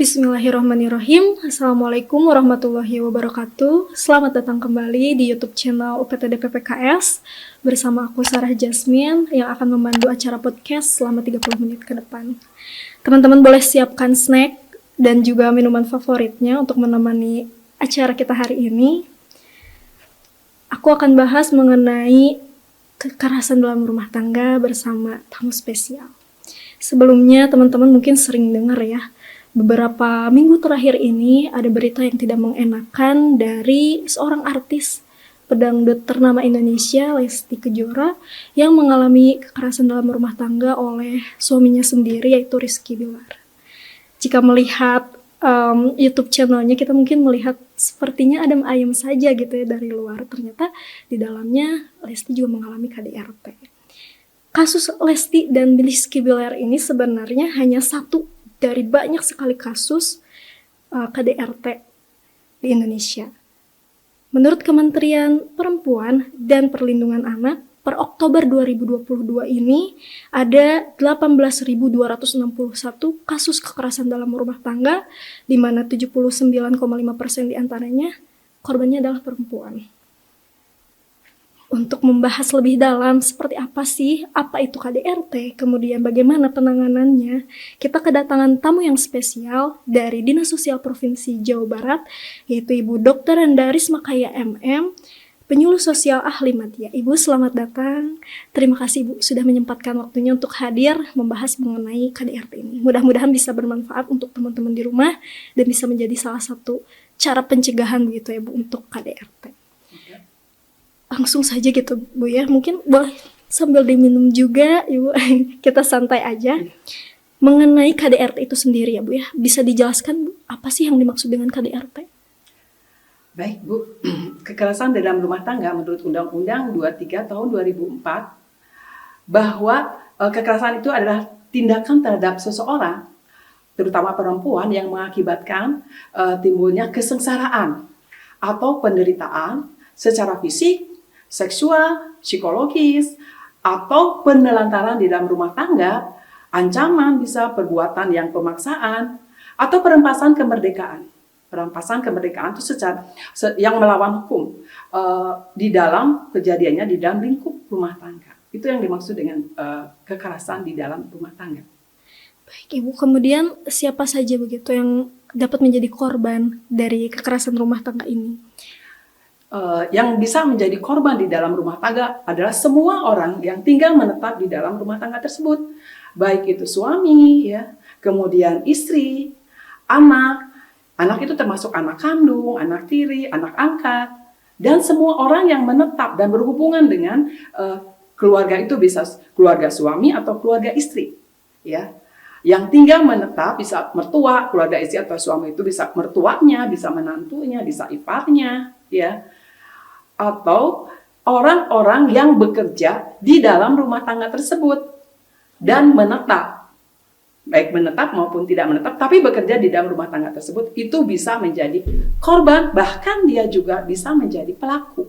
Bismillahirrahmanirrahim. Assalamualaikum warahmatullahi wabarakatuh. Selamat datang kembali di YouTube channel UPTD PPKS bersama aku Sarah Jasmine yang akan memandu acara podcast selama 30 menit ke depan. Teman-teman boleh siapkan snack dan juga minuman favoritnya untuk menemani acara kita hari ini. Aku akan bahas mengenai kekerasan dalam rumah tangga bersama tamu spesial. Sebelumnya teman-teman mungkin sering dengar ya, beberapa minggu terakhir ini ada berita yang tidak mengenakan dari seorang artis pedangdut ternama Indonesia, Lesti Kejora, yang mengalami kekerasan dalam rumah tangga oleh suaminya sendiri, yaitu Rizky Bilar. Jika melihat YouTube channelnya, kita mungkin melihat sepertinya adem ayem saja gitu ya dari luar. Ternyata di dalamnya Lesti juga mengalami KDRT. Kasus Lesti dan Rizky Bilar ini sebenarnya hanya satu dari banyak sekali kasus KDRT di Indonesia. Menurut Kementerian Perempuan dan Perlindungan Anak, per Oktober 2022 ini ada 18.261 kasus kekerasan dalam rumah tangga, di mana 79,5% diantaranya korbannya adalah perempuan. Untuk membahas lebih dalam seperti apa sih, apa itu KDRT, kemudian bagaimana penanganannya, kita kedatangan tamu yang spesial dari Dinas Sosial Provinsi Jawa Barat, yaitu Ibu Dr. Randa Rismakaya MM, penyuluh sosial ahli Madya. Ibu selamat datang. Terima kasih Ibu sudah menyempatkan waktunya untuk hadir membahas mengenai KDRT ini. Mudah-mudahan bisa bermanfaat untuk teman-teman di rumah dan bisa menjadi salah satu cara pencegahan begitu ya Bu untuk KDRT. Langsung saja gitu Bu ya, mungkin boleh sambil diminum juga Ibu, kita santai aja. Mengenai KDRT itu sendiri ya Bu ya, bisa dijelaskan Bu, apa sih yang dimaksud dengan KDRT? Baik Bu, kekerasan dalam rumah tangga menurut Undang-Undang 23 tahun 2004 bahwa kekerasan itu adalah tindakan terhadap seseorang, terutama perempuan, yang mengakibatkan timbulnya kesengsaraan atau penderitaan secara fisik, seksual, psikologis, atau penelantaran di dalam rumah tangga, ancaman bisa perbuatan yang pemaksaan, atau perampasan kemerdekaan. Perampasan kemerdekaan itu yang melawan hukum di dalam kejadiannya di dalam lingkup rumah tangga. Itu yang dimaksud dengan kekerasan di dalam rumah tangga. Baik Ibu, kemudian siapa saja begitu yang dapat menjadi korban dari kekerasan rumah tangga ini? Yang bisa menjadi korban di dalam rumah tangga adalah semua orang yang tinggal menetap di dalam rumah tangga tersebut, baik itu suami, ya, kemudian istri, anak itu termasuk anak kandung, anak tiri, anak angkat, dan semua orang yang menetap dan berhubungan dengan keluarga itu, bisa keluarga suami atau keluarga istri, ya. Yang tinggal menetap bisa mertua, keluarga istri atau suami itu bisa mertuanya, bisa menantunya, bisa iparnya, ya. Atau orang-orang yang bekerja di dalam rumah tangga tersebut dan menetap, baik menetap maupun tidak menetap, tapi bekerja di dalam rumah tangga tersebut, itu bisa menjadi korban, bahkan dia juga bisa menjadi pelaku.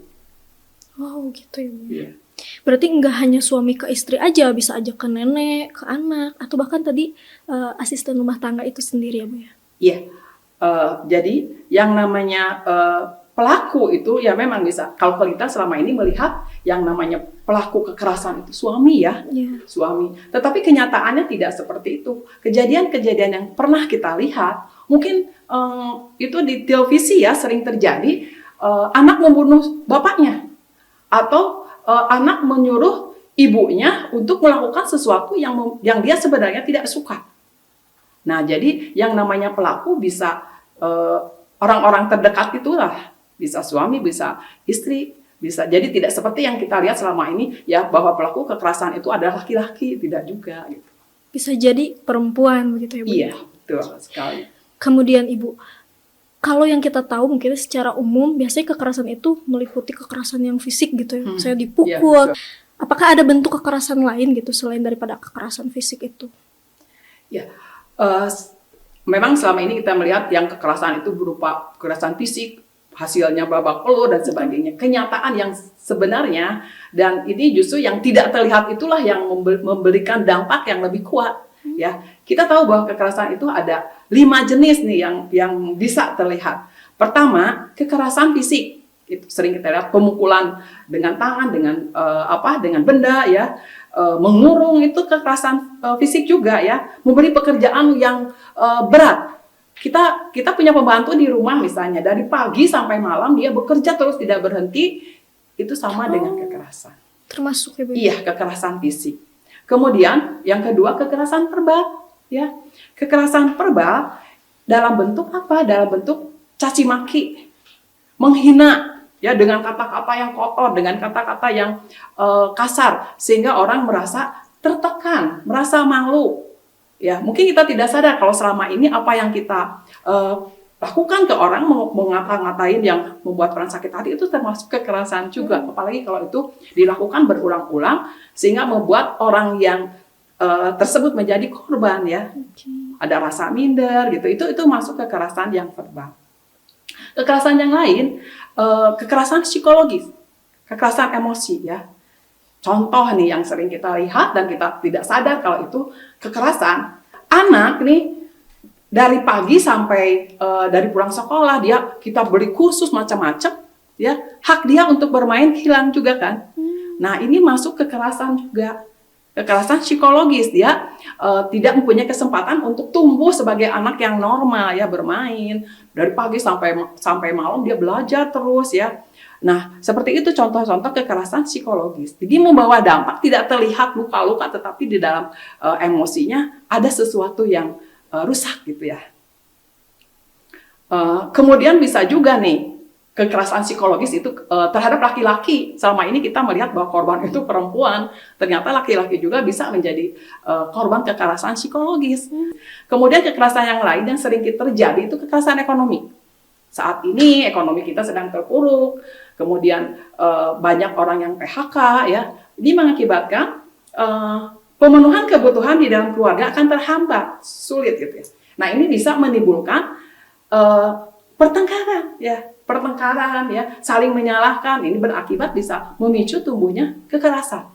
Wow, gitu ya Bu. Yeah. Berarti nggak hanya suami ke istri aja, bisa aja ke nenek, ke anak, atau bahkan tadi asisten rumah tangga itu sendiri ya Bu ya? Iya, jadi yang namanya pelaku itu ya memang bisa. Kalau kita selama ini melihat yang namanya pelaku kekerasan itu suami ya, suami. Tetapi kenyataannya tidak seperti itu. Kejadian-kejadian yang pernah kita lihat, mungkin itu di televisi ya sering terjadi, anak membunuh bapaknya, atau anak menyuruh ibunya untuk melakukan sesuatu yang dia sebenarnya tidak suka. Nah, jadi yang namanya pelaku bisa orang-orang terdekat itulah. Bisa suami, bisa istri, bisa. Jadi tidak seperti yang kita lihat selama ini ya, bahwa pelaku kekerasan itu adalah laki-laki, tidak juga gitu. Bisa jadi perempuan begitu ya Bu? Iya, betul sekali. Kemudian Ibu, kalau yang kita tahu mungkin secara umum biasanya kekerasan itu meliputi kekerasan yang fisik gitu ya. Saya dipukul. Ya, apakah ada bentuk kekerasan lain gitu selain daripada kekerasan fisik itu? Ya, memang selama ini kita melihat yang kekerasan itu berupa kekerasan fisik, hasilnya babak belur dan sebagainya. Kenyataan yang sebenarnya, dan ini justru yang tidak terlihat itulah yang memberikan dampak yang lebih kuat. Ya, kita tahu bahwa kekerasan itu ada 5 jenis nih yang bisa terlihat. Pertama, kekerasan fisik. Itu sering kita lihat pemukulan dengan tangan, dengan benda ya. Mengurung itu kekerasan fisik juga ya. Memberi pekerjaan yang berat. Kita punya pembantu di rumah misalnya, dari pagi sampai malam dia bekerja terus tidak berhenti, itu sama dengan kekerasan. Termasuk ya, Bu? Iya, kekerasan fisik. Kemudian yang kedua, kekerasan verbal ya. Kekerasan verbal dalam bentuk apa? Dalam bentuk caci maki, menghina ya, dengan kata-kata yang kotor, dengan kata-kata yang kasar, sehingga orang merasa tertekan, merasa malu. Ya, mungkin kita tidak sadar kalau selama ini apa yang kita lakukan ke orang, mengata-ngatain yang membuat orang sakit hati, itu termasuk kekerasan juga. Apalagi kalau itu dilakukan berulang-ulang sehingga membuat orang yang tersebut menjadi korban ya. Ada rasa minder gitu. Itu masuk kekerasan yang verbal. Kekerasan yang lain, kekerasan psikologis, kekerasan emosi ya. Contoh nih yang sering kita lihat dan kita tidak sadar kalau itu kekerasan. Anak nih dari pagi sampai dari pulang sekolah kita beri kursus macam-macam ya, hak dia untuk bermain hilang juga kan. Nah, ini masuk kekerasan juga. Kekerasan psikologis, dia tidak mempunyai kesempatan untuk tumbuh sebagai anak yang normal ya, bermain dari pagi sampai malam, dia belajar terus ya. Nah, seperti itu contoh-contoh kekerasan psikologis. Jadi membawa dampak tidak terlihat luka-luka, tetapi di dalam emosinya ada sesuatu yang rusak gitu ya. Kemudian bisa juga nih kekerasan psikologis itu terhadap laki-laki. Selama ini kita melihat bahwa korban itu perempuan, ternyata laki-laki juga bisa menjadi korban kekerasan psikologis. Kemudian kekerasan yang lain yang sering terjadi itu kekerasan ekonomi. Saat ini ekonomi kita sedang terpuruk, kemudian banyak orang yang PHK ya. Ini mengakibatkan pemenuhan kebutuhan di dalam keluarga akan terhambat, sulit gitu ya. Nah, ini bisa menimbulkan pertengkaran ya, saling menyalahkan. Ini berakibat bisa memicu tumbuhnya kekerasan.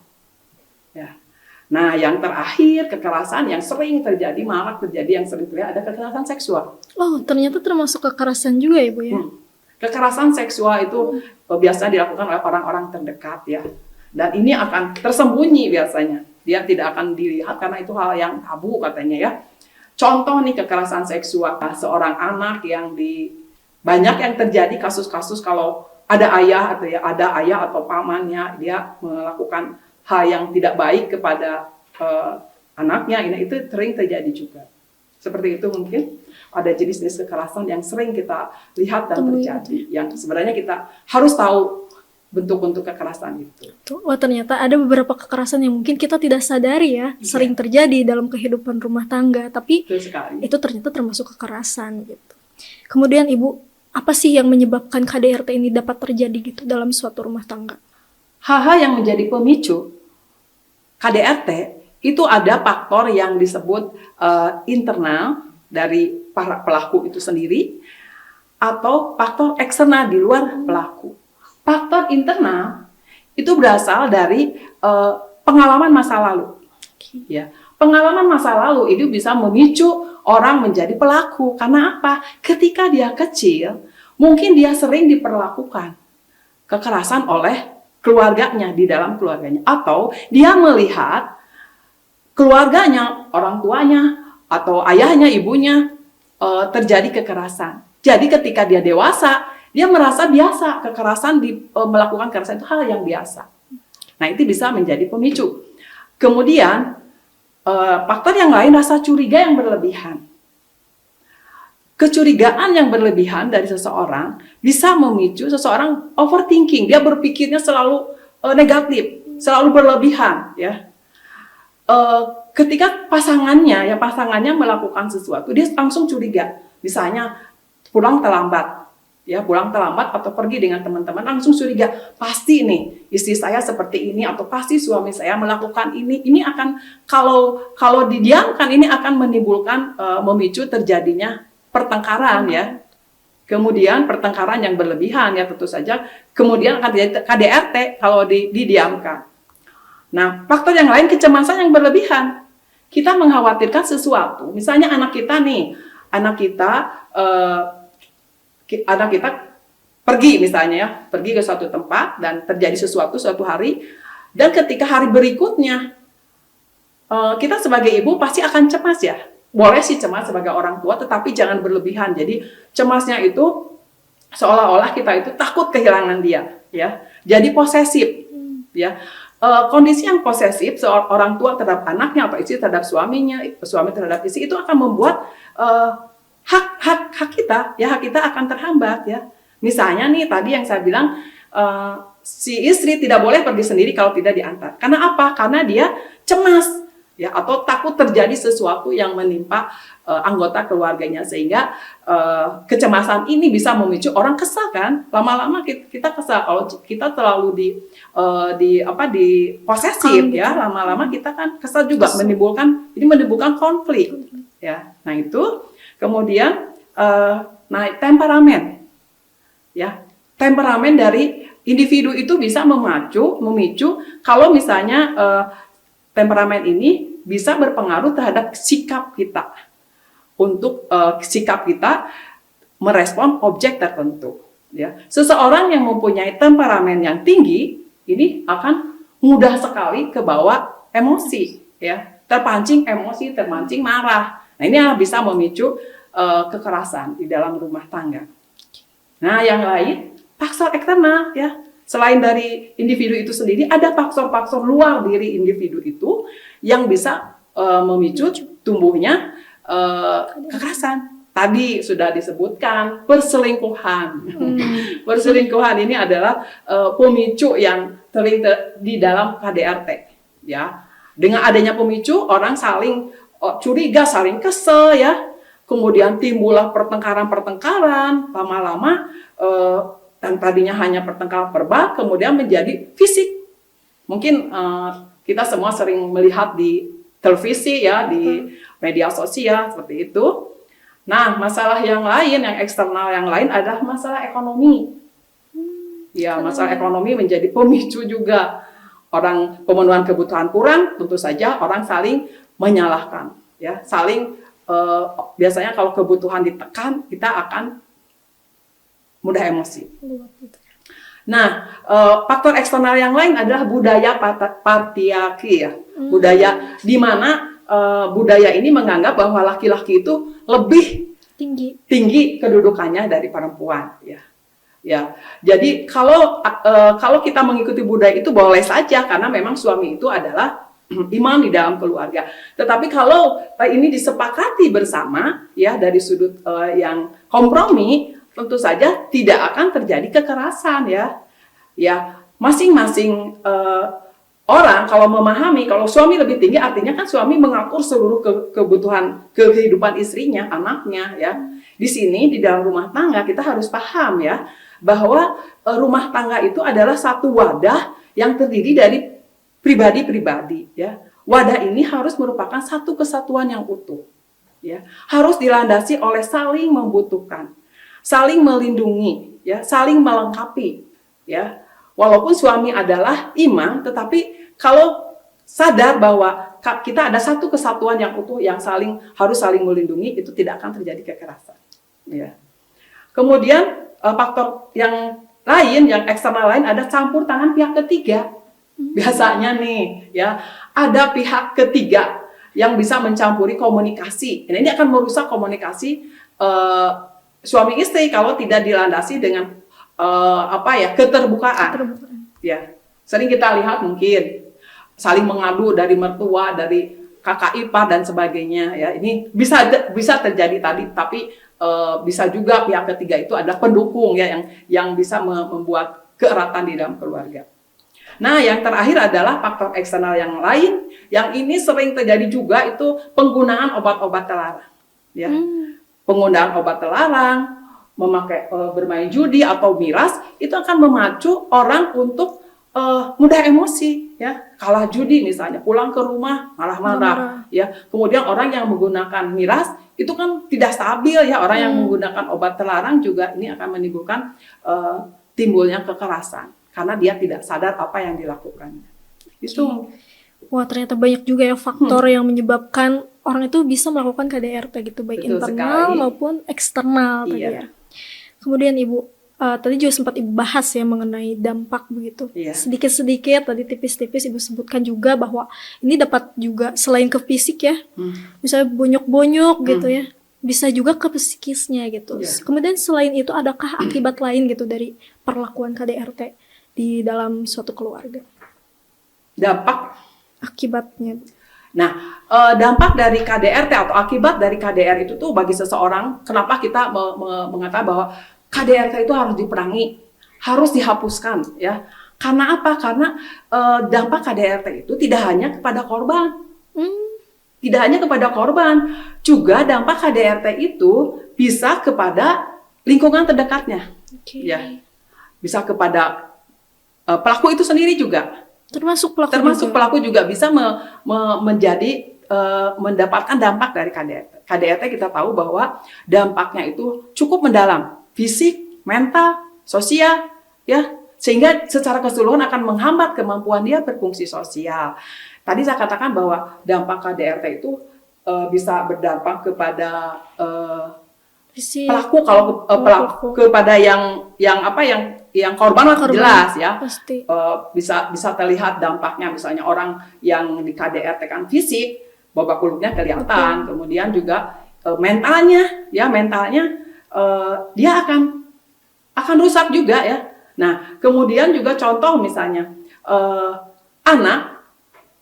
Ya. Nah, yang terakhir kekerasan yang sering terjadi, marak terjadi, yang sering terjadi ada kekerasan seksual. Oh, ternyata termasuk kekerasan juga ya, Bu ya? Kekerasan seksual itu biasanya dilakukan oleh orang-orang terdekat ya. Dan ini akan tersembunyi biasanya. Dia tidak akan dilihat karena itu hal yang tabu katanya ya. Contoh nih kekerasan seksual, seorang anak yang banyak yang terjadi kasus-kasus kalau ada ayah atau pamannya, dia melakukan hal yang tidak baik kepada anaknya, itu sering terjadi juga. Seperti itu mungkin ada jenis-jenis kekerasan yang sering kita lihat dan terjadi, yang sebenarnya kita harus tahu bentuk-bentuk kekerasan itu. Wah, ternyata ada beberapa kekerasan yang mungkin kita tidak sadari ya, sering terjadi dalam kehidupan rumah tangga, tapi itu ternyata termasuk kekerasan gitu. Kemudian Ibu, apa sih yang menyebabkan KDRT ini dapat terjadi gitu dalam suatu rumah tangga? Hal-hal yang menjadi pemicu KDRT itu ada faktor yang disebut internal dari para pelaku itu sendiri atau faktor eksternal di luar pelaku. Faktor internal itu berasal dari pengalaman masa lalu. Ya, pengalaman masa lalu itu bisa memicu orang menjadi pelaku. Karena apa? Ketika dia kecil, mungkin dia sering diperlakukan kekerasan oleh keluarganya, di dalam keluarganya. Atau dia melihat keluarganya, orang tuanya, atau ayahnya, ibunya terjadi kekerasan. Jadi ketika dia dewasa, dia merasa biasa melakukan kekerasan itu hal yang biasa. Nah, itu bisa menjadi pemicu. Kemudian faktor yang lain, rasa curiga yang berlebihan. Kecurigaan yang berlebihan dari seseorang bisa memicu seseorang overthinking. Dia berpikirnya selalu negatif, selalu berlebihan. Ya. Ketika pasangannya melakukan sesuatu, dia langsung curiga. Misalnya pulang terlambat atau pergi dengan teman-teman, langsung curiga, pasti nih istri saya seperti ini, atau pasti suami saya melakukan ini. Ini akan kalau didiamkan, ini akan menimbulkan memicu terjadinya pertengkaran ya. Kemudian pertengkaran yang berlebihan ya, tentu saja kemudian akan terjadi KDRT kalau didiamkan. Nah, faktor yang lain, kecemasan yang berlebihan. kita mengkhawatirkan sesuatu, misalnya anak kita pergi misalnya ya, pergi ke suatu tempat dan terjadi sesuatu suatu hari, dan ketika hari berikutnya kita sebagai ibu pasti akan cemas ya. Boleh sih cemas sebagai orang tua, tetapi jangan berlebihan. Jadi cemasnya itu seolah-olah kita itu takut kehilangan dia, ya. Jadi posesif, ya. Kondisi yang posesif seorang tua terhadap anaknya atau istri terhadap suaminya, suami terhadap istri, itu akan membuat hak kita akan terhambat, ya. Misalnya nih tadi yang saya bilang, si istri tidak boleh pergi sendiri kalau tidak diantar. Karena apa? Karena dia cemas, ya, atau takut terjadi sesuatu yang menimpa anggota keluarganya, sehingga kecemasan ini bisa memicu orang kesal kan. Lama-lama kita kesal kalau kita terlalu di posesif, ya, lama-lama kita kan kesal juga, menimbulkan konflik, ya. Nah itu kemudian temperamen, ya, temperamen dari individu itu bisa memicu kalau misalnya temperamen ini bisa berpengaruh terhadap sikap kita untuk sikap kita merespon objek tertentu, ya. Seseorang yang mempunyai temperamen yang tinggi ini akan mudah sekali kebawa emosi, ya, terpancing emosi, terpancing marah. Nah ini bisa memicu kekerasan di dalam rumah tangga. Nah yang lain faktor eksternal, ya. Selain dari individu itu sendiri, ada faktor-faktor luar diri individu itu yang bisa memicu tumbuhnya kekerasan. Tadi sudah disebutkan perselingkuhan. Perselingkuhan ini adalah pemicu yang sering di dalam KDRT. Ya, dengan adanya pemicu, orang saling curiga, saling kesel, ya. Kemudian timbullah pertengkaran-pertengkaran, lama-lama yang tadinya hanya pertengkaran verbal kemudian menjadi fisik. Mungkin kita semua sering melihat di televisi, ya, di media sosial seperti itu. Nah, masalah yang lain, yang eksternal yang lain adalah masalah ekonomi. Ya, masalah ekonomi menjadi pemicu juga. Orang pemenuhan kebutuhan kurang, tentu saja orang saling menyalahkan, ya, biasanya kalau kebutuhan ditekan, kita akan mudah emosi. Nah, faktor eksternal yang lain adalah budaya patriarki, ya. Budaya di mana budaya ini menganggap bahwa laki-laki itu lebih tinggi kedudukannya dari perempuan, ya. Ya. Jadi kalau kita mengikuti budaya itu boleh saja karena memang suami itu adalah imam di dalam keluarga. Tetapi kalau ini disepakati bersama, ya, dari sudut yang kompromi, tentu saja tidak akan terjadi kekerasan, ya. Ya, masing-masing orang kalau memahami kalau suami lebih tinggi, artinya kan suami mengatur seluruh kebutuhan kehidupan istrinya, anaknya, ya. Di sini di dalam rumah tangga kita harus paham, ya, bahwa rumah tangga itu adalah satu wadah yang terdiri dari pribadi-pribadi, ya. Wadah ini harus merupakan satu kesatuan yang utuh, ya. Harus dilandasi oleh saling membutuhkan, saling melindungi, ya, saling melengkapi, ya. Walaupun suami adalah imam, tetapi kalau sadar bahwa kita ada satu kesatuan yang utuh yang harus saling melindungi, itu tidak akan terjadi kekerasan, ya. Kemudian faktor yang lain, yang eksternal lain, ada campur tangan pihak ketiga. Biasanya nih, ya, ada pihak ketiga yang bisa mencampuri komunikasi. Ini akan merusak komunikasi suami istri kalau tidak dilandasi dengan keterbukaan. Ya, sering kita lihat mungkin saling mengadu dari mertua, dari kakak ipar dan sebagainya, ya. Ini bisa terjadi tadi, tapi bisa juga pihak ketiga itu adalah pendukung, ya, yang bisa membuat keeratan di dalam keluarga. Nah, yang terakhir adalah faktor eksternal yang lain, yang ini sering terjadi juga, itu penggunaan obat-obat terlarang, ya. Penggunaan obat terlarang, bermain judi atau miras, itu akan memacu orang untuk mudah emosi, ya. Kalah judi misalnya, pulang ke rumah malah marah, ya. Kemudian orang yang menggunakan miras itu kan tidak stabil, ya. Orang yang menggunakan obat terlarang juga ini akan menimbulkan timbulnya kekerasan karena dia tidak sadar apa yang dilakukannya. Itu Wah, ternyata banyak juga ya faktor yang menyebabkan orang itu bisa melakukan KDRT gitu, baik Betul internal sekali. maupun eksternal tadi Iya, ya. Kemudian Ibu, tadi juga sempat Ibu bahas ya mengenai dampak begitu. iya. Sedikit-sedikit tadi tipis-tipis Ibu sebutkan juga bahwa ini dapat juga selain ke fisik ya, misalnya bonyok-bonyok gitu ya, bisa juga ke psikisnya gitu. Iya. Kemudian selain itu adakah akibat lain gitu dari perlakuan KDRT di dalam suatu keluarga? Dampak. Akibatnya. Nah, dampak dari KDRT atau akibat dari KDR itu tuh bagi seseorang, kenapa kita mengatakan bahwa KDRT itu harus diperangi, harus dihapuskan, ya? Karena apa? Karena dampak KDRT itu tidak hanya kepada korban, tidak hanya kepada korban, juga dampak KDRT itu bisa kepada lingkungan terdekatnya, ya, bisa kepada pelaku itu sendiri juga. Termasuk pelaku Termasuk juga. pelaku juga bisa menjadi mendapatkan dampak dari KDRT. KDRT kita tahu bahwa dampaknya itu cukup mendalam, fisik, mental, sosial, ya, sehingga secara keseluruhan akan menghambat kemampuan dia berfungsi sosial. Tadi saya katakan bahwa dampak KDRT itu bisa berdampak kepada Fisik, pelaku, kalau pelaku kepada yang korban jelas ya, pasti. bisa terlihat dampaknya, misalnya orang yang di KDRT kan fisik, babak belurnya kelihatan, kemudian juga mentalnya dia akan rusak juga ya. Nah, kemudian juga contoh misalnya anak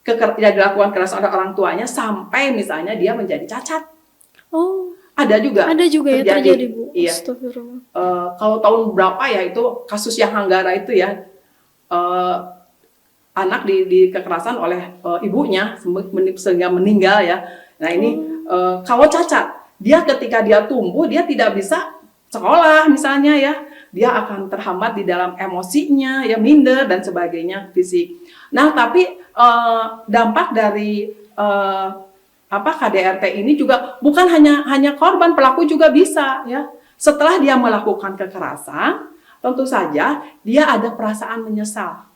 yang dilakukan keras oleh orang tuanya sampai misalnya dia menjadi cacat. Oh, ada juga ya terjadi Bu. Iya. Kalau tahun berapa ya itu kasus yang Hanggara itu ya, anak di kekerasan oleh ibunya sehingga meninggal ya. Nah ini kalau cacat, dia ketika dia tumbuh dia tidak bisa sekolah misalnya ya, dia akan terhambat di dalam emosinya ya, minder dan sebagainya, fisik. Nah tapi dampak dari KDRT ini juga bukan hanya korban, pelaku juga bisa ya. Setelah dia melakukan kekerasan, tentu saja dia ada perasaan menyesal.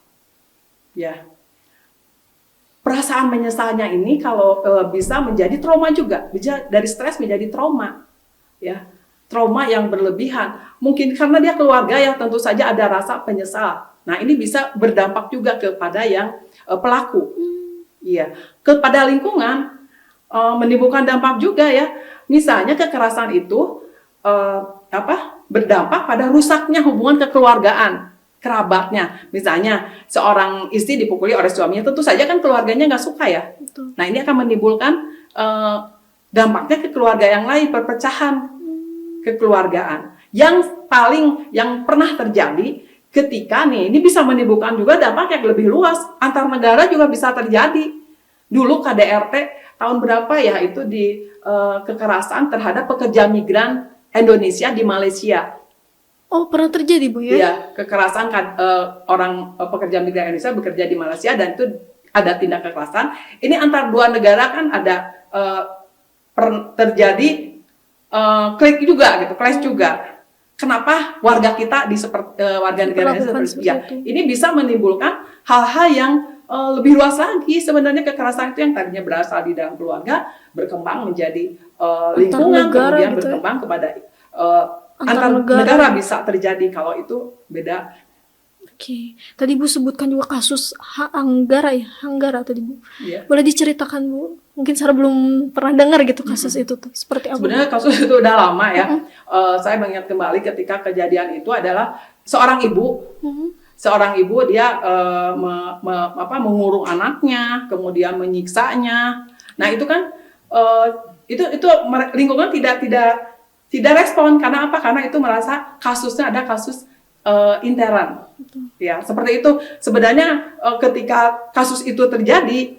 Ya. Perasaan menyesalnya ini kalau bisa menjadi trauma juga, bisa dari stres menjadi trauma. Ya. Trauma yang berlebihan. Mungkin karena dia keluarga ya, tentu saja ada rasa penyesal. Nah, ini bisa berdampak juga kepada yang pelaku. Iya. Kepada lingkungan menimbulkan dampak juga ya. Misalnya kekerasan itu berdampak pada rusaknya hubungan kekeluargaan kerabatnya. Misalnya seorang istri dipukuli oleh suaminya, tentu saja kan keluarganya nggak suka ya. Betul. Nah ini akan menimbulkan dampaknya ke keluarga yang lain, perpecahan kekeluargaan. Yang pernah terjadi ketika ini bisa menimbulkan juga dampak yang lebih luas, antar negara juga bisa terjadi. Dulu KDRT tahun berapa ya itu di kekerasan terhadap pekerja migran Indonesia di Malaysia. Oh, pernah terjadi Bu ya? Iya, kekerasan orang pekerja migran Indonesia bekerja di Malaysia dan itu ada tindak kekerasan. Ini antar dua negara kan ada terjadi klik juga gitu, clash juga. Kenapa warga kita warga negara Indonesia ya, ini bisa menimbulkan hal-hal yang lebih luas lagi. Sebenarnya kekerasan itu yang tadinya berasal di dalam keluarga berkembang menjadi lingkungan, kemudian gitu berkembang kepada antar negara bisa terjadi kalau itu beda. Oke. Tadi Bu sebutkan juga kasus Hanggara tadi Bu. Yeah. Boleh diceritakan Bu? Mungkin saya belum pernah dengar gitu kasus itu tuh. Seperti apa? Sebenarnya kasus itu udah lama ya. Saya mengingat kembali ketika kejadian itu adalah seorang ibu. Seorang ibu dia mengurung anaknya, kemudian menyiksanya. Nah itu kan itu lingkungan tidak respon. Karena apa? Karena itu merasa kasusnya ada kasus intern. Ya seperti itu. Sebenarnya ketika kasus itu terjadi,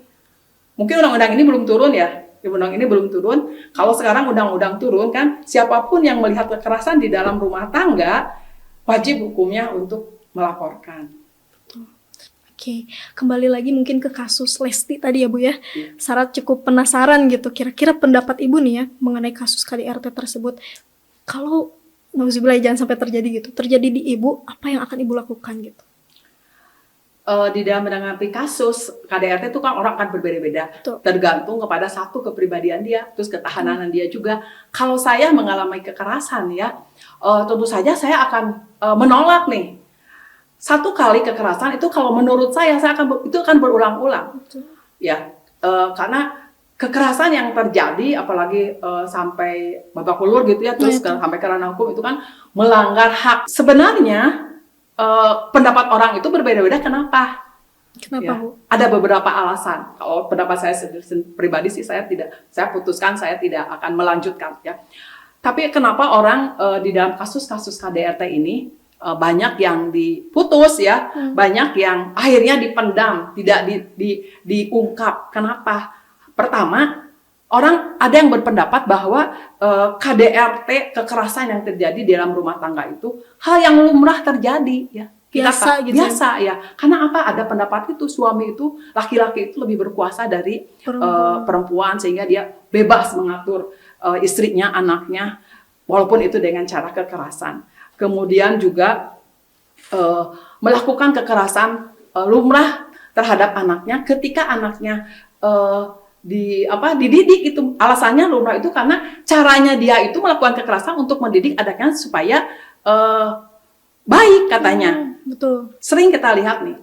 mungkin undang-undang ini belum turun ya. Undang ini belum turun. Kalau sekarang undang-undang turun kan, siapapun yang melihat kekerasan di dalam rumah tangga wajib hukumnya untuk melaporkan. Oke, kembali lagi mungkin ke kasus Lesti tadi ya Bu ya. Sarah cukup penasaran gitu, kira-kira pendapat Ibu nih ya mengenai kasus KDRT tersebut. Kalau nauzubillah jangan sampai terjadi gitu, terjadi di Ibu, apa yang akan Ibu lakukan gitu? di dalam menanggapi kasus KDRT itu kan orang akan berbeda-beda, Betul. tergantung kepada satu kepribadian dia, terus ketahanan dia juga. Kalau saya mengalami kekerasan ya, tentu saja saya akan menolak nih. Satu kali kekerasan itu kalau menurut saya itu akan berulang-ulang, ya, karena kekerasan yang terjadi, apalagi sampai babak belur gitu ya, terus sampai ke ranah hukum itu kan melanggar hak. Sebenarnya pendapat orang itu berbeda-beda. Kenapa? Kenapa, Ya, Bu? ada beberapa alasan. Kalau pendapat saya pribadi sih saya putuskan saya tidak akan melanjutkan ya. Tapi kenapa orang di dalam kasus-kasus KDRT ini banyak yang diputus ya, banyak yang akhirnya dipendam, tidak diungkap. Kenapa? Pertama, orang ada yang berpendapat bahwa KDRT, kekerasan yang terjadi di dalam rumah tangga itu hal yang lumrah terjadi ya. Biasa ya. Karena apa? Ada pendapat itu suami itu, laki-laki itu lebih berkuasa dari perempuan sehingga dia bebas mengatur istrinya, anaknya, walaupun itu dengan cara kekerasan. Kemudian juga melakukan kekerasan lumrah terhadap anaknya ketika anaknya dididik. Itu alasannya lumrah itu karena caranya dia itu melakukan kekerasan untuk mendidik anaknya supaya baik katanya. Betul. Sering kita lihat nih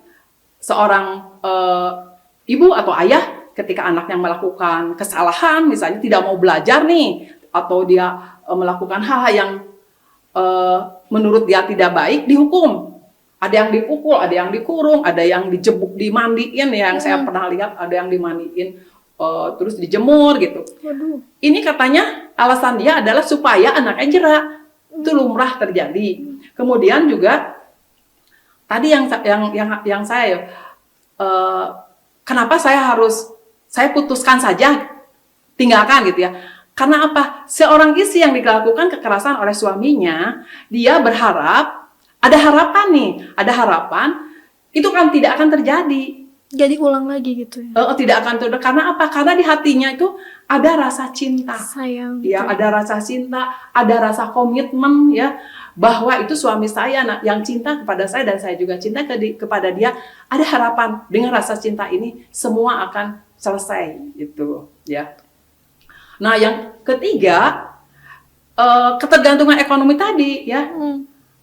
seorang ibu atau ayah ketika anaknya melakukan kesalahan, misalnya tidak mau belajar nih, atau dia melakukan hal-hal yang menurut dia tidak baik, dihukum. Ada yang dipukul, ada yang dikurung, ada yang dijebuk, dimandiin ya, yang saya pernah lihat ada yang dimandiin terus dijemur gitu. Waduh. Ini katanya alasan dia adalah supaya anaknya jerak. Itu lumrah terjadi. Kemudian juga tadi yang saya kenapa saya putuskan saja, tinggalkan gitu ya. Karena apa? Seorang istri yang dilakukan kekerasan oleh suaminya, dia berharap ada harapan itu kan tidak akan terjadi. Jadi ulang lagi gitu ya. Tidak akan terjadi. Karena apa? Karena di hatinya itu ada rasa cinta. Sayang. Ya, ada rasa cinta, ada rasa komitmen ya, bahwa itu suami saya yang cinta kepada saya dan saya juga cinta kepada dia. Ada harapan dengan rasa cinta ini semua akan selesai gitu ya. Nah, yang ketiga, ketergantungan ekonomi tadi ya.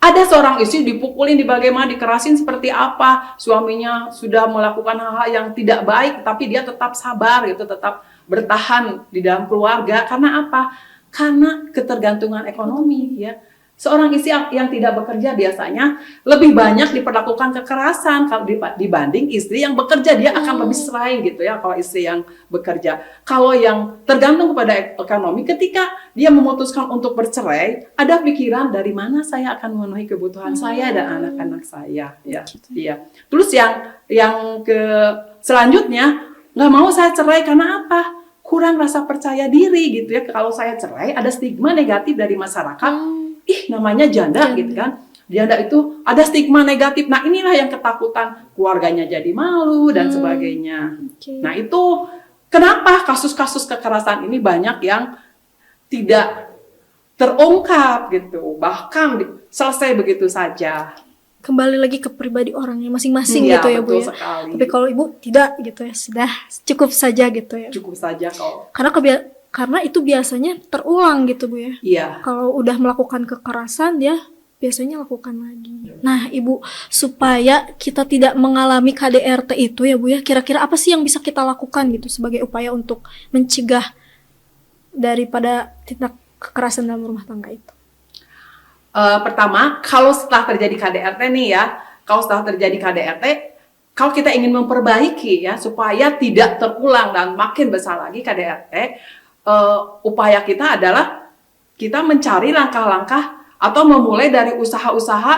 Ada seorang istri dipukulin, dikerasin seperti apa, suaminya sudah melakukan hal-hal yang tidak baik, tapi dia tetap sabar gitu, tetap bertahan di dalam keluarga. Karena apa? Karena ketergantungan ekonomi ya. Seorang istri yang tidak bekerja biasanya lebih banyak diperlakukan kekerasan kalau dibanding istri yang bekerja, dia akan lebih selain gitu ya kalau istri yang bekerja. Kalau yang tergantung kepada ekonomi, ketika dia memutuskan untuk bercerai, ada pikiran dari mana saya akan memenuhi kebutuhan saya dan anak-anak saya ya. Iya. Terus yang selanjutnya, nggak mau saya cerai karena apa? Kurang rasa percaya diri gitu ya. Kalau saya cerai ada stigma negatif dari masyarakat. Namanya janda gitu kan. Janda itu ada stigma negatif. Nah, inilah yang ketakutan, keluarganya jadi malu dan sebagainya. Nah, itu kenapa kasus-kasus kekerasan ini banyak yang tidak terungkap gitu. Bahkan selesai begitu saja. Kembali lagi ke pribadi orangnya masing-masing gitu ya, Bu ya. Sekali. Tapi kalau Ibu tidak gitu ya, sudah cukup saja gitu ya. Cukup saja kalau. Karena itu biasanya terulang gitu, Bu ya. Iya. Kalau udah melakukan kekerasan, dia biasanya lakukan lagi. Nah, Ibu, supaya kita tidak mengalami KDRT itu ya, Bu ya, kira-kira apa sih yang bisa kita lakukan gitu sebagai upaya untuk mencegah daripada tindak kekerasan dalam rumah tangga itu? Pertama, kalau setelah terjadi KDRT nih ya, kalau kita ingin memperbaiki ya supaya tidak terulang dan makin besar lagi KDRT, upaya kita adalah kita mencari langkah-langkah atau memulai dari usaha-usaha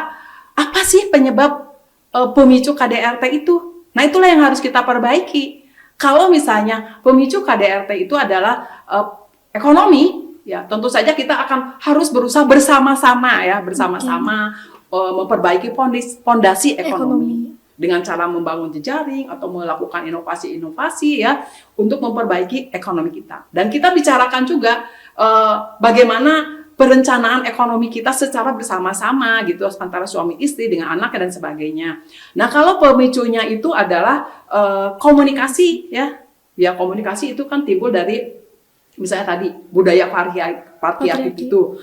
apa sih penyebab pemicu KDRT itu. Nah, itulah yang harus kita perbaiki. Kalau misalnya pemicu KDRT itu adalah ekonomi, ya tentu saja kita akan harus berusaha bersama-sama memperbaiki fondasi ekonomi. Dengan cara membangun jejaring atau melakukan inovasi-inovasi ya untuk memperbaiki ekonomi kita. Dan kita bicarakan juga bagaimana perencanaan ekonomi kita secara bersama-sama gitu antara suami istri dengan anak dan sebagainya. Nah, kalau pemicunya itu adalah komunikasi ya. Ya, komunikasi itu kan timbul dari misalnya tadi budaya patriarki itu,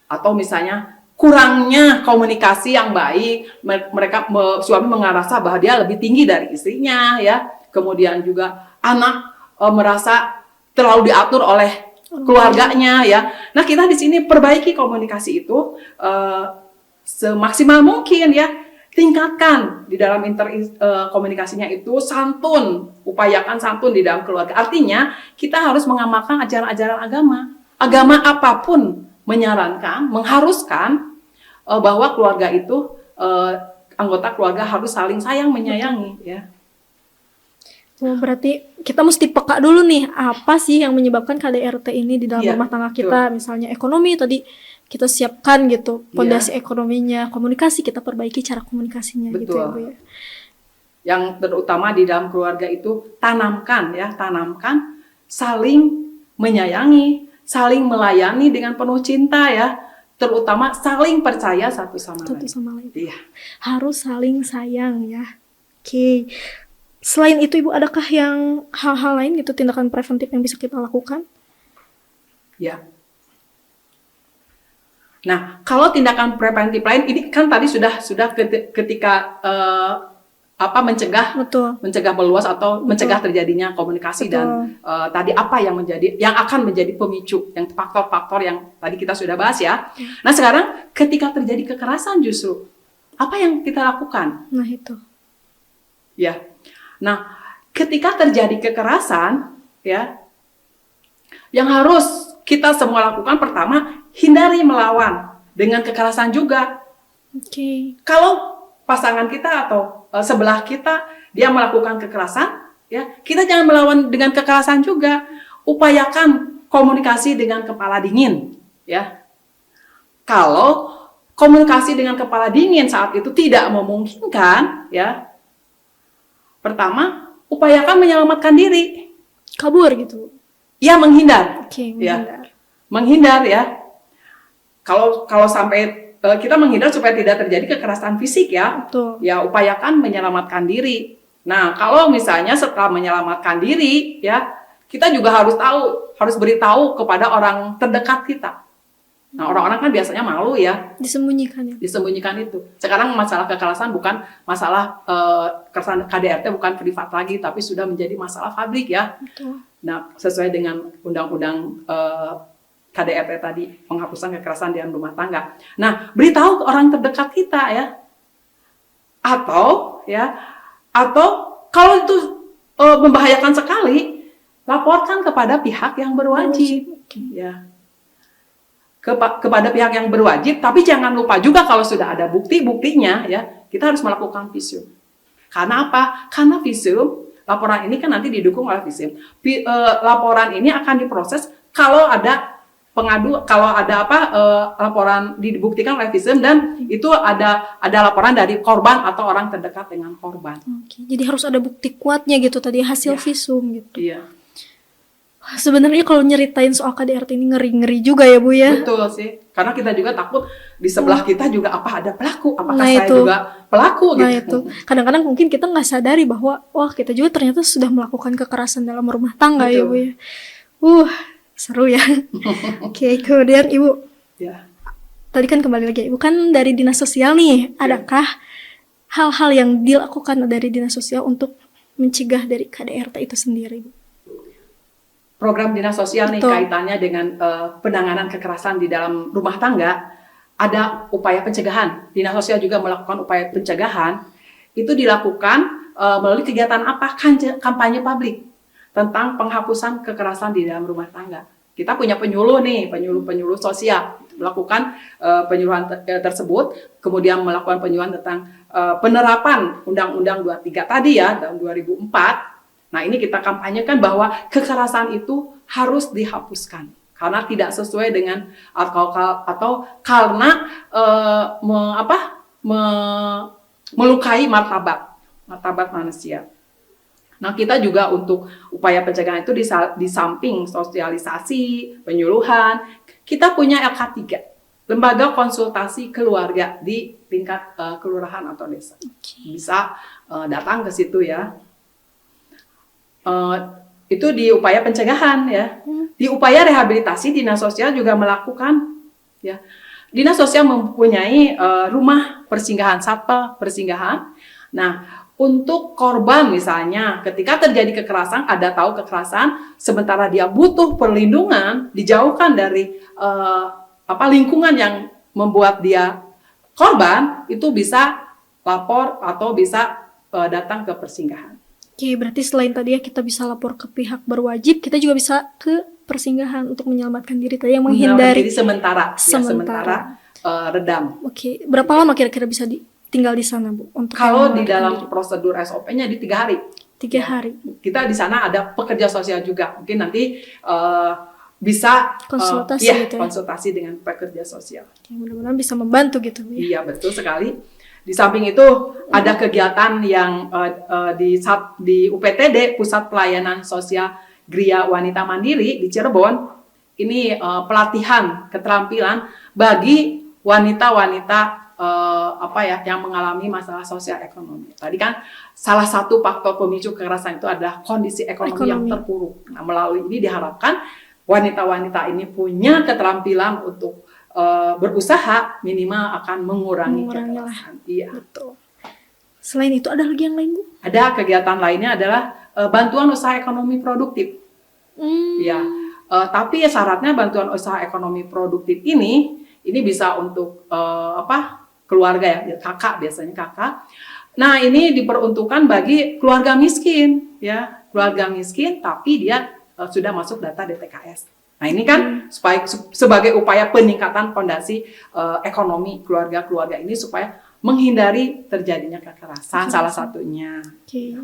atau misalnya kurangnya komunikasi yang baik, suami merasa bahwa dia lebih tinggi dari istrinya ya. Kemudian juga anak merasa terlalu diatur oleh keluarganya ya. Nah, kita di sini perbaiki komunikasi itu semaksimal mungkin ya. Tingkatkan di dalam komunikasinya itu santun, upayakan santun di dalam keluarga. Artinya kita harus mengamalkan ajaran-ajaran agama. Agama apapun menyarankan, mengharuskan bahwa keluarga itu anggota keluarga harus saling sayang menyayangi ya. Oh, berarti kita mesti peka dulu nih, apa sih yang menyebabkan KDRT ini di dalam rumah tangga kita. Misalnya ekonomi tadi kita siapkan gitu, fondasi ekonominya, komunikasi kita perbaiki cara komunikasinya. Betul. Gitu ya Bu ya. Yang terutama di dalam keluarga itu tanamkan saling menyayangi, saling melayani dengan penuh cinta ya, terutama saling percaya satu sama lain. Iya. Harus saling sayang ya. Oke. Selain itu Ibu, adakah yang hal-hal lain gitu, tindakan preventif yang bisa kita lakukan? Ya. Nah, kalau tindakan preventif lain ini kan tadi sudah ketika mencegah meluas atau mencegah terjadinya komunikasi. Betul. Dan tadi apa yang akan menjadi pemicu, yang faktor-faktor yang tadi kita sudah bahas ya. Nah, sekarang ketika terjadi kekerasan justru apa yang kita lakukan? Nah, itu. Ya. Nah, ketika terjadi kekerasan, ya, yang harus kita semua lakukan pertama, hindari melawan dengan kekerasan juga. Oke. Kalau pasangan kita atau sebelah kita dia melakukan kekerasan, ya, kita jangan melawan dengan kekerasan juga. Upayakan komunikasi dengan kepala dingin, ya. Kalau komunikasi dengan kepala dingin saat itu tidak memungkinkan, ya. Pertama, upayakan menyelamatkan diri. Kabur gitu. Ya, menghindar. Oke, menghindar. Ya. Menghindar ya. Kalau sampai kita menghindar supaya tidak terjadi kekerasan fisik ya. Betul. Ya, upayakan menyelamatkan diri. Nah, kalau misalnya setelah menyelamatkan diri ya, kita juga harus beritahu kepada orang terdekat kita. Nah, orang-orang kan biasanya malu ya. Disembunyikan ya. Disembunyikan itu. Sekarang masalah kekerasan bukan masalah kekerasan KDRT bukan privat lagi, tapi sudah menjadi masalah publik ya. Betul. Nah, sesuai dengan undang-undang KDRT tadi, penghapusan kekerasan di dalam rumah tangga. Nah, beritahu ke orang terdekat kita ya. Atau kalau itu membahayakan sekali, laporkan kepada pihak yang berwajib. Ya. Kepada pihak yang berwajib, tapi jangan lupa juga kalau sudah ada bukti-buktinya ya, kita harus melakukan visum. Karena apa? Karena visum, laporan ini kan nanti didukung oleh visum. Laporan ini akan diproses kalau ada laporan dibuktikan oleh visum dan itu ada laporan dari korban atau orang terdekat dengan korban. Oke, jadi harus ada bukti kuatnya gitu tadi hasil visum gitu. Iya. Sebenarnya kalau nyeritain soal KDRT ini ngeri-ngeri juga ya Bu ya. Betul sih, karena kita juga takut di sebelah kita juga apa ada pelaku, apakah saya juga pelaku gitu. Nah itu, kadang-kadang mungkin kita nggak sadari bahwa wah kita juga ternyata sudah melakukan kekerasan dalam rumah tangga. Betul. Ya Bu ya. Seru ya. Oke, kemudian Ibu. Ya. Tadi kan kembali lagi Ibu kan dari dinas sosial nih, adakah hal-hal yang dilakukan dari dinas sosial untuk mencegah dari KDRT itu sendiri Bu? Program dinas sosial nih kaitannya dengan penanganan kekerasan di dalam rumah tangga, ada upaya pencegahan. Dinas sosial juga melakukan upaya pencegahan. Itu dilakukan melalui kegiatan apa? Kampanye publik tentang penghapusan kekerasan di dalam rumah tangga. Kita punya penyuluh penyuluh sosial melakukan penyuluhan tersebut, kemudian melakukan penyuluhan tentang penerapan Undang-Undang 23 tadi ya tahun 2004. Nah, ini kita kampanyekan bahwa kekerasan itu harus dihapuskan karena tidak sesuai dengan atau karena melukai martabat manusia. Nah, kita juga untuk upaya pencegahan itu di samping sosialisasi, penyuluhan, kita punya LK3, Lembaga Konsultasi Keluarga di tingkat kelurahan atau desa. Bisa datang ke situ ya. Itu di upaya pencegahan ya. Di upaya rehabilitasi, Dinas Sosial juga melakukan ya. Dinas Sosial mempunyai rumah persinggahan, satpel persinggahan. Nah, untuk korban misalnya ketika terjadi kekerasan, ada tahu kekerasan, sementara dia butuh perlindungan, dijauhkan dari lingkungan yang membuat dia korban, itu bisa lapor atau bisa datang ke persinggahan. Oke, berarti selain tadi ya kita bisa lapor ke pihak berwajib, kita juga bisa ke persinggahan untuk menyelamatkan diri tadi yang menghindari sementara redam. Oke, berapa lama kira-kira bisa tinggal di sana, Bu? Untuk kalau di dalam prosedur SOP-nya di 3 hari. 3 hari. Kita di sana ada pekerja sosial juga. Mungkin nanti bisa konsultasi gitu ya? Konsultasi dengan pekerja sosial. Oke, mudah-mudahan bisa membantu gitu, Bu. Iya, betul sekali. Di samping itu ada kegiatan yang di UPTD, Pusat Pelayanan Sosial Gria Wanita Mandiri di Cirebon. Ini pelatihan keterampilan bagi wanita-wanita yang mengalami masalah sosial ekonomi. Tadi kan salah satu faktor pemicu kekerasan itu adalah kondisi ekonomi yang terpuruk. Nah, melalui ini diharapkan wanita-wanita ini punya keterampilan untuk berusaha, minimal akan mengurangi kekerasan. Iya. Betul. Selain itu ada lagi yang lain, Bu? Ada kegiatan lainnya adalah bantuan usaha ekonomi produktif. Ya. Tapi syaratnya bantuan usaha ekonomi produktif ini bisa untuk keluarga ya, kakak biasanya kakak. Nah, ini diperuntukkan bagi keluarga miskin ya, keluarga miskin tapi dia sudah masuk data DTKS. Nah, ini kan sebagai upaya peningkatan fondasi ekonomi keluarga-keluarga ini supaya menghindari terjadinya kekerasan salah satunya. Oke.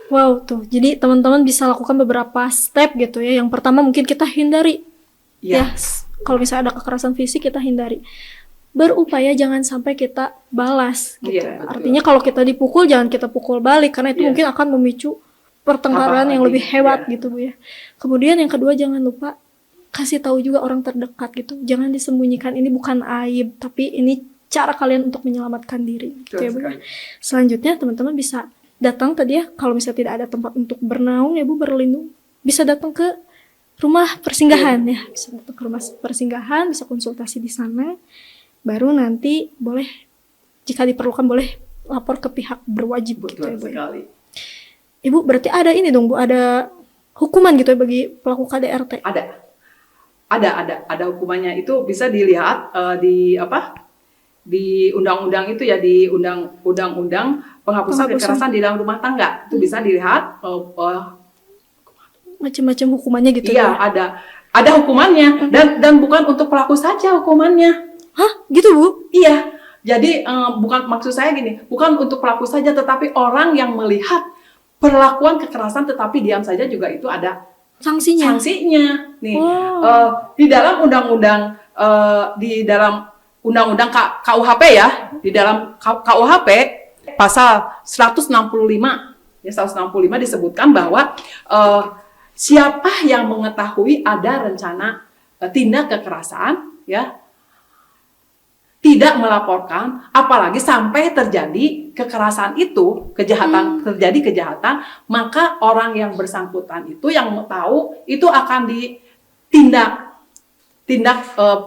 Wow, tuh. Jadi teman-teman bisa lakukan beberapa step gitu ya. Yang pertama mungkin kita hindari. Ya, kalau misalnya ada kekerasan fisik kita hindari. Berupaya jangan sampai kita balas gitu. Artinya kalau kita dipukul jangan kita pukul balik karena itu mungkin akan memicu pertengkaran yang lebih hebat gitu, Bu ya. Kemudian yang kedua jangan lupa kasih tahu juga orang terdekat gitu. Jangan disembunyikan, ini bukan aib, tapi ini cara kalian untuk menyelamatkan diri gitu ya, Bu. Selanjutnya teman-teman bisa datang tadi ya, kalau misalnya tidak ada tempat untuk bernaung ya, Bu, berlindung, bisa datang ke rumah persinggahan ya. Bisa datang ke rumah persinggahan, bisa konsultasi di sana. Baru nanti boleh jika diperlukan boleh lapor ke pihak berwajib gitu ya, Bu. Sekali. Ibu, berarti ada ini dong, Bu, ada hukuman gitu ya bagi pelaku KDRT? Ada hukumannya. Itu bisa dilihat di undang-undang itu ya, di undang-undang penghapusan kekerasan di dalam rumah tangga. Itu bisa dilihat macam-macam hukumannya gitu. Iya, ya? Ada hukumannya dan bukan untuk pelaku saja hukumannya. Hah? Gitu, Bu? Iya. Jadi bukan, maksud saya gini, bukan untuk pelaku saja tetapi orang yang melihat perlakuan kekerasan tetapi diam saja juga itu ada sanksinya. Nih, di dalam undang-undang KUHP ya, di dalam KUHP pasal 165 ya, 165 disebutkan bahwa siapa yang mengetahui ada rencana tindak kekerasan ya, tidak melaporkan, apalagi sampai terjadi kekerasan itu, terjadi kejahatan, maka orang yang bersangkutan itu yang tahu itu akan ditindak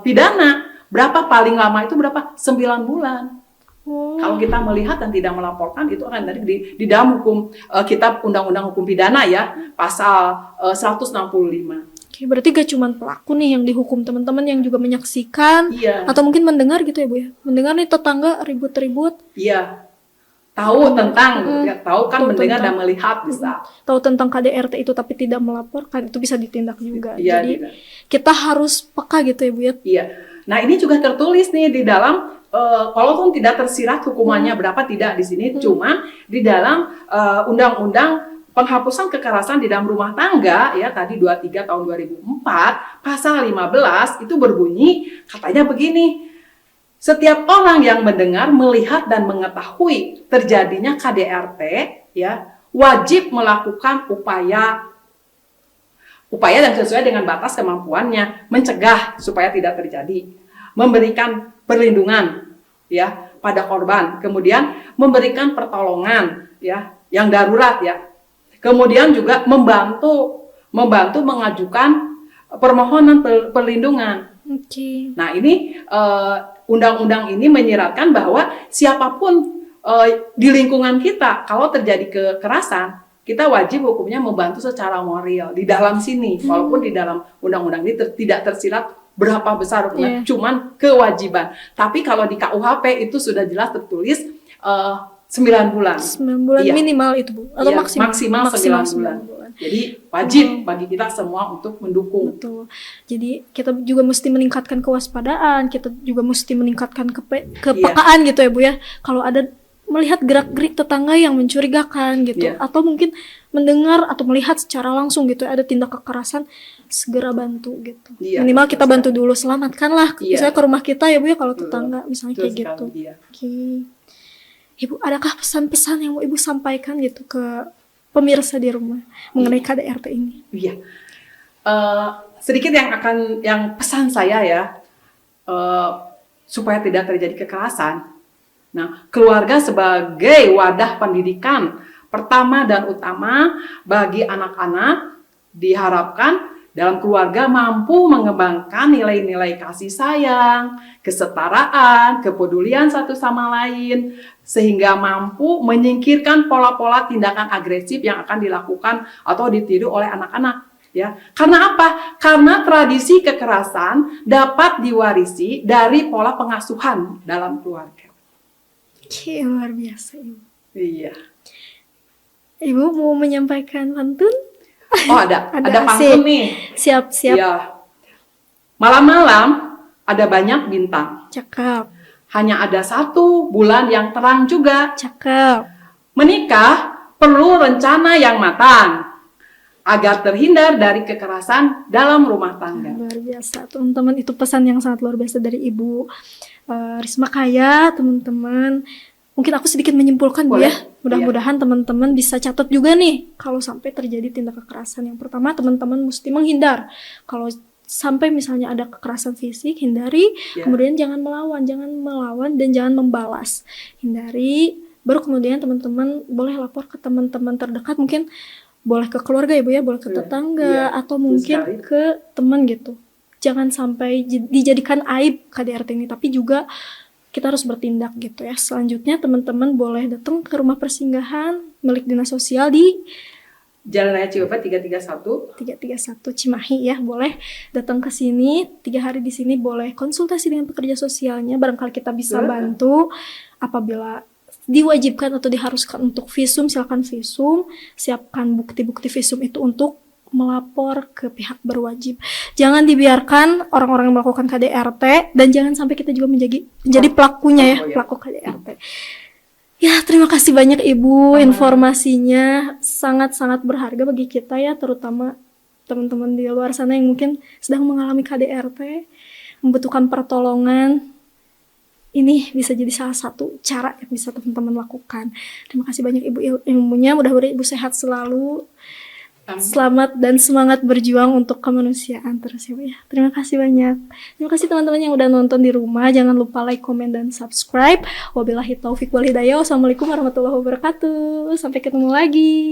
pidana. Berapa paling lama itu berapa? 9 bulan. Kalau kita melihat dan tidak melaporkan itu akan di dalam hukum kitab Undang-Undang Hukum Pidana ya, pasal 165. Oke, berarti gak cuma pelaku nih yang dihukum, teman-teman yang juga menyaksikan atau mungkin mendengar gitu ya, Bu ya. Mendengar nih tetangga ribut-ribut. Iya. Tahu tentang tahu kan, mendengar dan melihat bisa. Tahu tentang KDRT itu tapi tidak melaporkan, itu bisa ditindak juga. Iya, jadi kita harus peka gitu ya, Bu ya. Iya. Nah, ini juga tertulis nih di dalam walaupun tidak tersirat hukumannya berapa tidak di sini, cuma di dalam undang-undang penghapusan kekerasan di dalam rumah tangga ya, tadi 23 tahun 2004 pasal 15 itu berbunyi katanya begini, setiap orang yang mendengar, melihat dan mengetahui terjadinya KDRT ya, wajib melakukan upaya upaya dan sesuai dengan batas kemampuannya, mencegah supaya tidak terjadi, memberikan perlindungan ya pada korban, kemudian memberikan pertolongan ya yang darurat ya, kemudian juga membantu mengajukan permohonan perlindungan. Oke. Nah ini undang-undang ini menyiratkan bahwa siapapun di lingkungan kita kalau terjadi kekerasan, kita wajib hukumnya membantu secara moral di dalam sini, walaupun di dalam undang-undang ini tidak tersirat berapa besar hukumnya, cuman kewajiban. Tapi kalau di KUHP itu sudah jelas tertulis 9 bulan. 9 bulan minimal itu, Bu? Atau maksimal 9 bulan. Jadi wajib bagi kita semua untuk mendukung. Betul. Jadi kita juga mesti meningkatkan kewaspadaan, kita juga mesti meningkatkan kepekaan gitu ya, Bu ya. Kalau ada melihat gerak-gerik tetangga yang mencurigakan gitu, atau mungkin mendengar atau melihat secara langsung gitu ada tindak kekerasan, segera bantu gitu. Minimal kita bantu dulu, selamatkanlah misalnya ke rumah kita ya, Bu ya, kalau tetangga misalnya kayak gitu. Oke. Ibu, adakah pesan-pesan yang mau Ibu sampaikan gitu ke pemirsa di rumah mengenai KDRT ini? Iya. Sedikit yang pesan saya ya, supaya tidak terjadi kekerasan. Nah, keluarga sebagai wadah pendidikan pertama dan utama bagi anak-anak diharapkan dalam keluarga mampu mengembangkan nilai-nilai kasih sayang, kesetaraan, kepedulian satu sama lain, sehingga mampu menyingkirkan pola-pola tindakan agresif yang akan dilakukan atau ditiru oleh anak-anak. Ya, karena apa? Karena tradisi kekerasan dapat diwarisi dari pola pengasuhan dalam keluarga. Oke, luar biasa, Ibu. Iya. Ibu mau menyampaikan pantun? Oh, ada pantun nih. Siap. Ya. Malam-malam ada banyak bintang. Cakep. Hanya ada satu bulan yang terang juga. Cakep. Menikah perlu rencana yang matang agar terhindar dari kekerasan dalam rumah tangga. Luar biasa, teman-teman. Itu pesan yang sangat luar biasa dari Ibu Risma Kaya, teman-teman. Mungkin aku sedikit menyimpulkan, Bu ya. Mudah-mudahan teman-teman bisa catat juga nih kalau sampai terjadi tindak kekerasan. Yang pertama, teman-teman mesti menghindar. Kalau sampai misalnya ada kekerasan fisik, hindari. Kemudian jangan melawan dan jangan membalas. Hindari. Baru kemudian teman-teman boleh lapor ke teman-teman terdekat, mungkin boleh ke keluarga ya, Bu ya, boleh ke tetangga atau mungkin ke teman gitu. Jangan sampai dijadikan aib KDRT ini, tapi juga kita harus bertindak gitu ya. Selanjutnya teman-teman boleh datang ke rumah persinggahan milik Dinas Sosial di Jalan Raya Cipepet 331 Cimahi ya. Boleh datang ke sini, 3 hari di sini, boleh konsultasi dengan pekerja sosialnya, barangkali kita bisa bantu. Apabila diwajibkan atau diharuskan untuk visum, silakan visum, siapkan bukti-bukti visum itu untuk melapor ke pihak berwajib. Jangan dibiarkan orang-orang yang melakukan KDRT, dan jangan sampai kita juga menjadi pelakunya ya, pelaku KDRT. Ya, terima kasih banyak Ibu, informasinya sangat-sangat berharga bagi kita ya, terutama teman-teman di luar sana yang mungkin sedang mengalami KDRT, membutuhkan pertolongan. Ini bisa jadi salah satu cara yang bisa teman-teman lakukan. Terima kasih banyak Ibu ilmunya, mudah-mudahan Ibu sehat selalu. Selamat dan semangat berjuang untuk kemanusiaan terus ya, Bu ya. Terima kasih banyak. Terima kasih teman-teman yang udah nonton di rumah. Jangan lupa like, komen, dan subscribe. Wabillahi taufik wal hidayah. Wassalamualaikum warahmatullahi wabarakatuh. Sampai ketemu lagi.